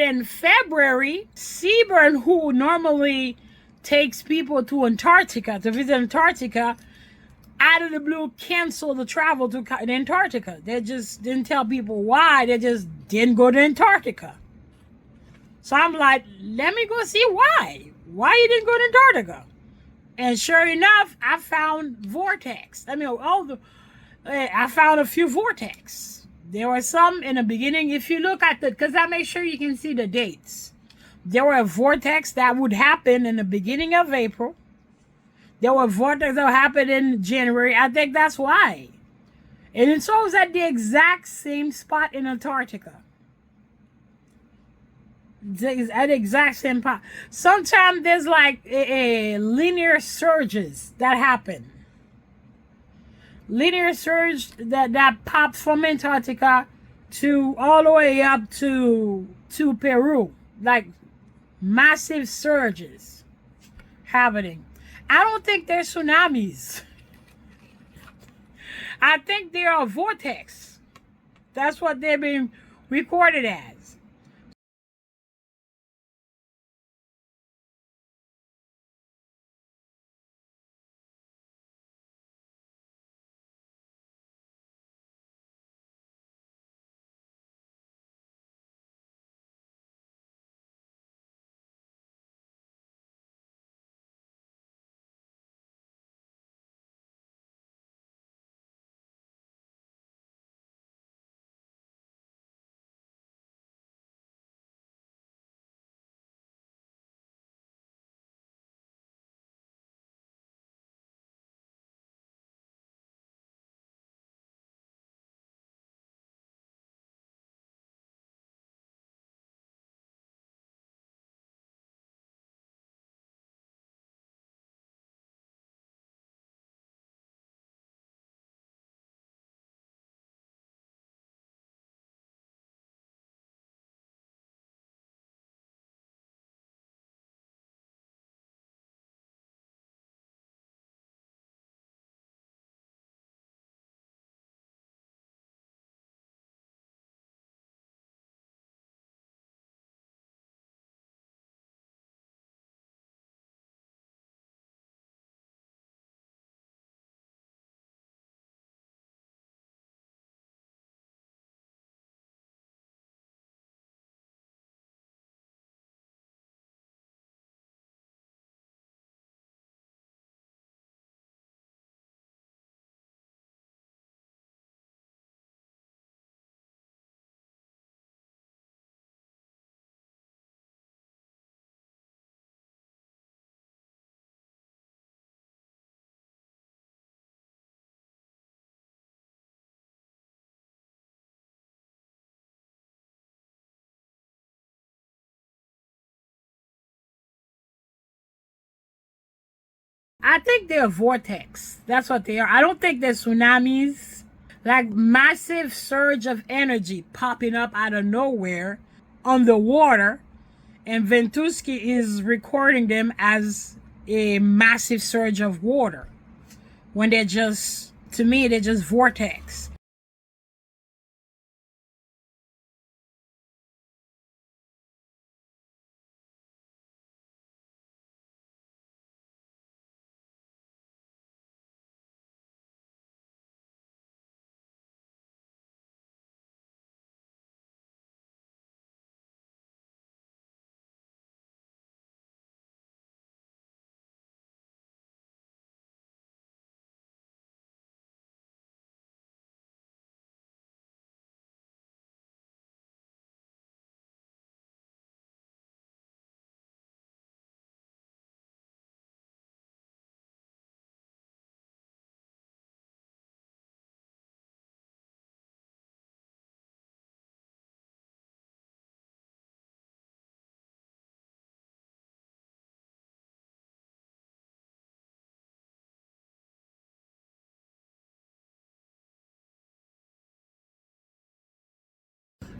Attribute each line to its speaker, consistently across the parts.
Speaker 1: in February, Seaburn, who normally takes people to Antarctica, to visit Antarctica, out of the blue canceled the travel to Antarctica. They just didn't tell people why. They just didn't go to Antarctica. So I'm like, let me go see why. Why you didn't go to Antarctica? And sure enough, I found Vortex. I found a few Vortex. There were some in the beginning. If you look at because I make sure you can see the dates. There were a Vortex that would happen in the beginning of April. There were Vortex that happened in January. I think that's why. And it's always at the exact same spot in Antarctica. At the exact same spot. Sometimes there's like a linear surges that happen. Linear surge that pops from Antarctica to all the way up to Peru. Like massive surges happening. I don't think they're tsunamis. I think they are vortex. That's what they've been recorded as. I think they're vortex. That's what they are. I don't think they're tsunamis. Like massive surge of energy popping up out of nowhere on the water. And Ventusky is recording them as a massive surge of water. When they're just, to me, they're just vortex.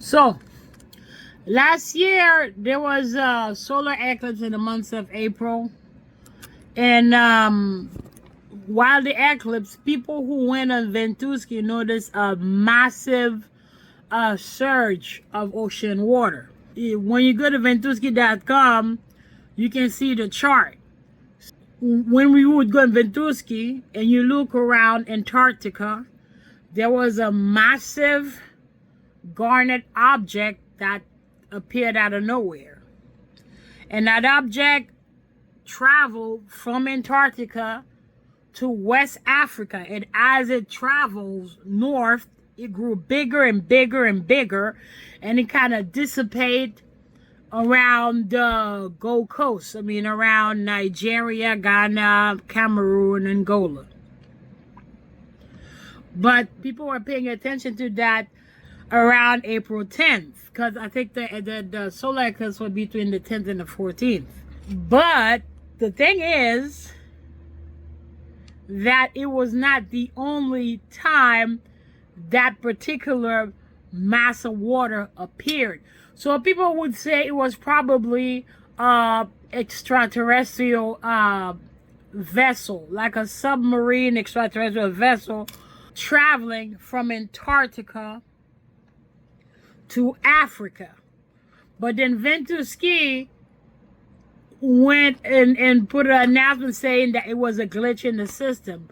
Speaker 1: So, last year there was a solar eclipse in the month of April. And while the eclipse, people who went on Ventusky noticed a massive surge of ocean water. When you go to Ventusky.com, you can see the chart. When we would go in Ventusky and you look around Antarctica, there was a massive garnet object that appeared out of nowhere. And that object traveled from Antarctica to West Africa. And as it travels north, it grew bigger and bigger and bigger. And it kind of dissipated around the Gold Coast. I mean, around Nigeria, Ghana, Cameroon, Angola. But people were paying attention to that around April 10th, because I think the solar eclipse was between the 10th and the 14th. But the thing is that it was not the only time that particular mass of water appeared. So people would say it was probably extraterrestrial vessel, like a submarine extraterrestrial vessel traveling from Antarctica to Africa. But then Ventusky went and put an announcement saying that it was a glitch in the system.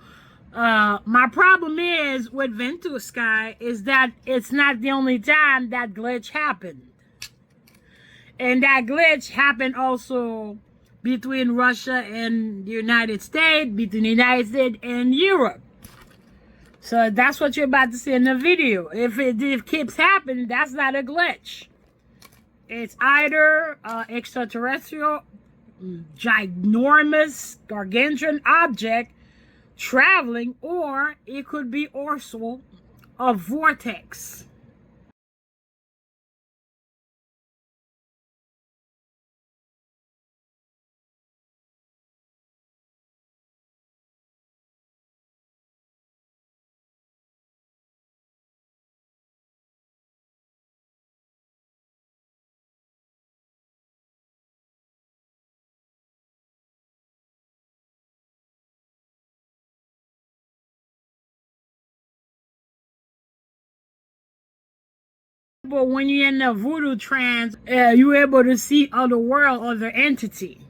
Speaker 1: My problem is with Ventusky is that it's not the only time that glitch happened. And that glitch happened also between Russia and the United States, between the United States and Europe. So that's what you're about to see in the video. If it keeps happening, that's not a glitch. It's either extraterrestrial, ginormous, gargantuan object traveling, or it could be also a vortex. But when you're in the voodoo trance, you're able to see other world, other entity.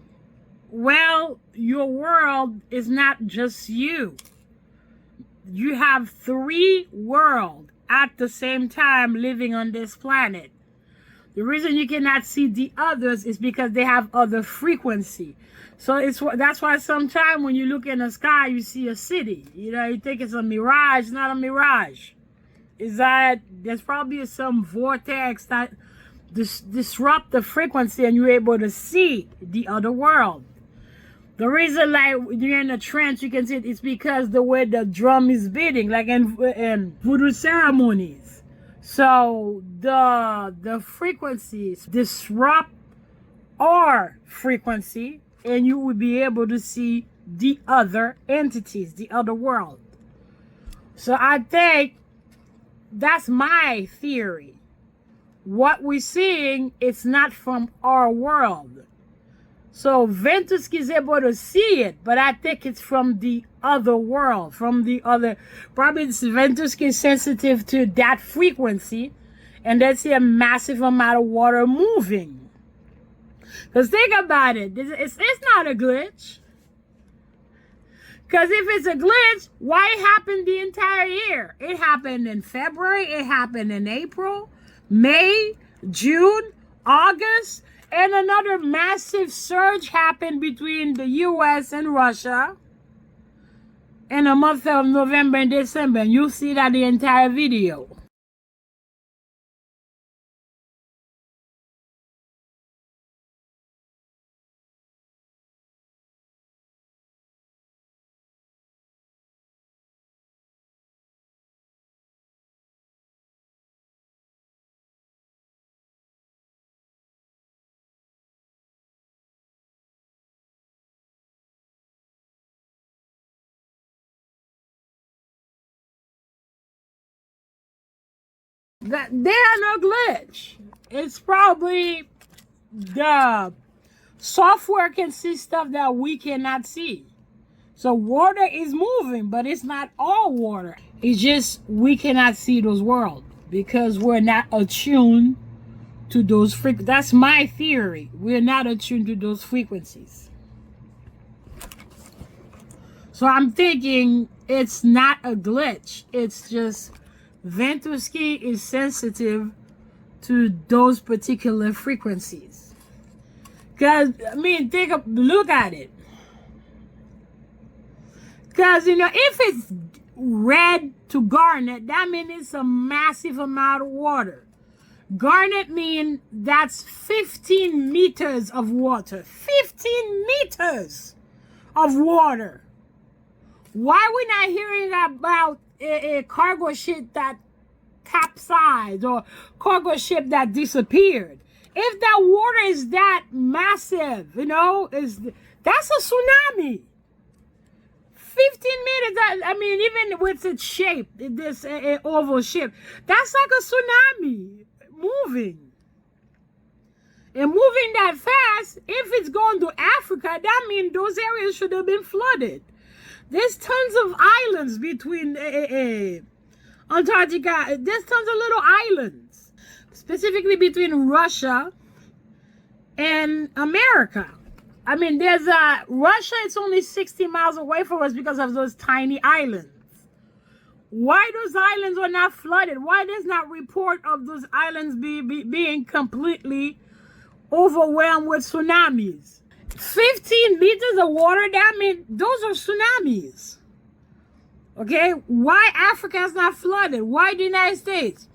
Speaker 1: Well, your world is not just you. You have 3 worlds at the same time living on this planet. The reason you cannot see the others is because they have other frequency. So that's why sometimes when you look in the sky, you see a city. You know, you think it's a mirage, not a mirage. Is that there's probably some vortex that disrupt the frequency and you're able to see the other world. The reason, like, you're in a trance, you can see it's because the way the drum is beating, like in voodoo ceremonies. So the frequencies disrupt our frequency, and you will be able to see the other entities, the other world. So I think that's my theory. What we're seeing, it's not from our world. So Ventusky is able to see it, but I think it's from the other world, from the other. Probably Ventusky is sensitive to that frequency, and they see a massive amount of water moving. Because think about it, it's not a glitch. Because if it's a glitch, why it happened the entire year? It happened in February, it happened in April, May, June, August, and another massive surge happened between the US and Russia in the month of November and December. And you'll see that the entire video. That they are no glitch. It's probably the software can see stuff that we cannot see. So water is moving, but it's not all water. It's just we cannot see those worlds because we're not attuned to those frequencies. That's my theory. We're not attuned to those frequencies. So I'm thinking it's not a glitch. It's just Ventusky is sensitive to those particular frequencies. Because, I mean, look at it. Because, you know, if it's red to garnet, that means it's a massive amount of water. Garnet means that's 15 meters of water. 15 meters of water. Why we not hearing about a cargo ship that capsized or cargo ship that disappeared? If that water is that massive, you know, that's a tsunami. 15 meters, I mean, even with its shape, this oval shape, that's like a tsunami moving. And moving that fast, if it's going to Africa, that means those areas should have been flooded. There's tons of islands between Antarctica. There's tons of little islands, specifically between Russia and America. I mean, there's Russia. It's only 60 miles away from us because of those tiny islands. Why those islands are not flooded? Why there's not report of those islands being completely overwhelmed with tsunamis? 15 meters of water, that means those are tsunamis. Okay, why Africa is not flooded? Why the United States?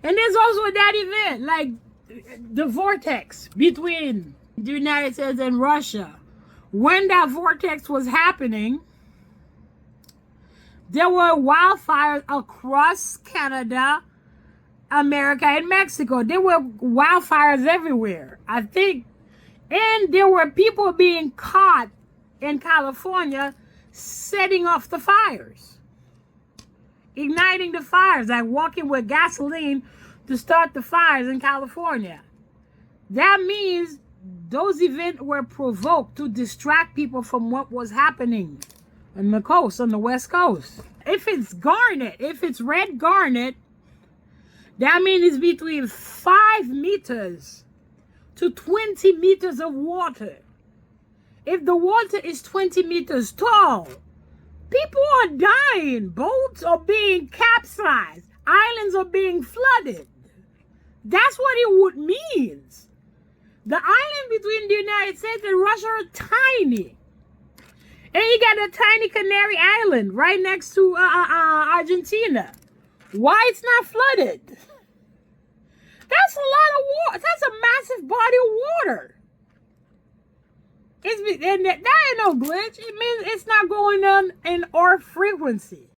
Speaker 1: And there's also that event, like the vortex between the United States and Russia. When that vortex was happening, there were wildfires across Canada, America, and Mexico. There were wildfires everywhere, I think. And there were people being caught in California setting off the fires, igniting the fires, like walking with gasoline to start the fires in California. That means those events were provoked to distract people from what was happening on the coast, on the West Coast. If it's garnet, if it's red garnet, that means it's between 5 meters to 20 meters of water. If the water is 20 meters tall, people are dying. Boats are being capsized. Islands are being flooded. That's what it would mean. The island between the United States and Russia are tiny. And you got a tiny Canary Island right next to Argentina. Why it's not flooded? That's a lot of water. That's a massive body of water. And that ain't no glitch. It means it's not going on in our frequency.